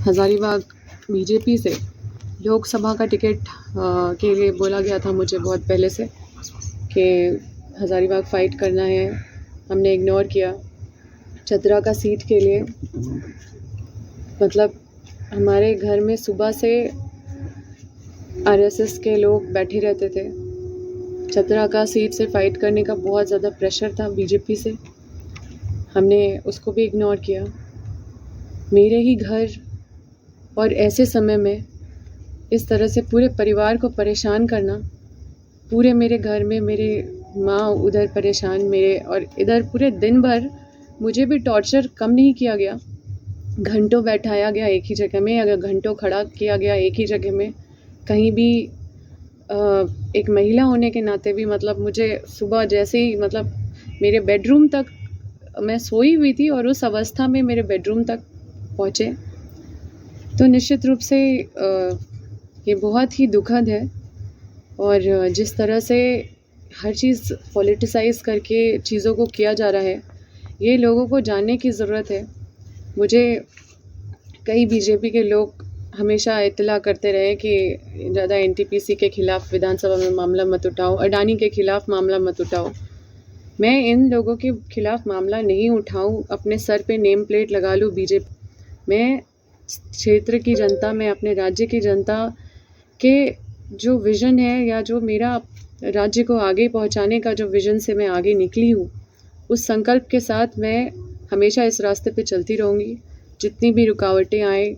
Hazaribagh BJP से लोकसभा का ticket के लिए बोला गया था मुझे बहुत पहले से कि हज़ारीबाग फ़ाइट करना है। हमने इग्नोर किया। चतरा का सीट के लिए मतलब हमारे घर में सुबह से आरएसएस के लोग बैठे रहते थे। चतरा का सीट से फ़ाइट करने का बहुत ज़्यादा प्रेशर था बीजेपी से, हमने उसको भी इग्नोर किया। मेरे ही घर और ऐसे समय में इस तरह से पूरे परिवार को परेशान करना, पूरे मेरे घर में मेरे माँ उधर परेशान, मेरे और इधर पूरे दिन भर मुझे भी टॉर्चर कम नहीं किया गया। घंटों बैठाया गया एक ही जगह में, अगर घंटों खड़ा किया गया एक ही जगह में। कहीं भी एक महिला होने के नाते भी मतलब मुझे सुबह जैसे ही मतलब मेरे बेडरूम तक मैं सोई हुई थी और उस अवस्था में मेरे बेडरूम तक पहुँचे, तो निश्चित रूप से ये बहुत ही दुखद है। और जिस तरह से हर चीज़ पॉलिटिसाइज़ करके चीज़ों को किया जा रहा है, ये लोगों को जानने की ज़रूरत है। मुझे कई बीजेपी के लोग हमेशा इत्तला करते रहे कि ज़्यादा एनटीपीसी के ख़िलाफ़ विधानसभा में मामला मत उठाओ, अडानी के ख़िलाफ़ मामला मत उठाओ। मैं इन लोगों के ख़िलाफ़ मामला नहीं उठाऊं, अपने सर पे नेम प्लेट लगा लूँ बीजेपी। मैं क्षेत्र की जनता में अपने राज्य की जनता के जो विज़न है या जो मेरा राज्य को आगे पहुंचाने का जो विज़न से मैं आगे निकली हूँ, उस संकल्प के साथ मैं हमेशा इस रास्ते पे चलती रहूँगी। जितनी भी रुकावटें आए,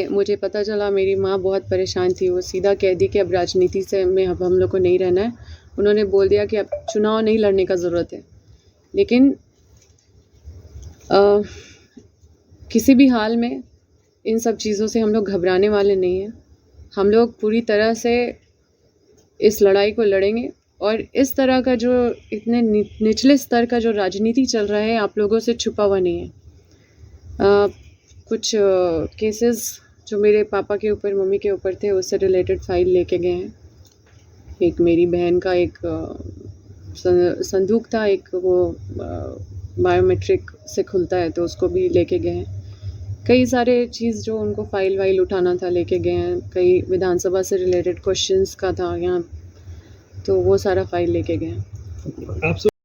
मुझे पता चला मेरी माँ बहुत परेशान थी, वो सीधा कह दी कि अब राजनीति से में अब हम लोग को नहीं रहना है। उन्होंने बोल दिया कि अब चुनाव नहीं लड़ने का ज़रूरत है। लेकिन किसी भी हाल में इन सब चीज़ों से हम लोग घबराने वाले नहीं हैं। हम लोग पूरी तरह से इस लड़ाई को लड़ेंगे और इस तरह का जो इतने निचले स्तर का जो राजनीति चल रहा है, आप लोगों से छुपा हुआ नहीं है। कुछ केसेस जो मेरे पापा के ऊपर, मम्मी के ऊपर थे, उससे रिलेटेड फाइल लेके गए हैं। एक मेरी बहन का एक संदूक था, एक वो बायोमेट्रिक से खुलता है, तो उसको भी लेके गए हैं। कई सारे चीज़ जो उनको फाइल वाइल उठाना था लेके गए हैं। कई विधानसभा से रिलेटेड क्वेश्चंस का था यहाँ, तो वो सारा फाइल लेके गए हैं।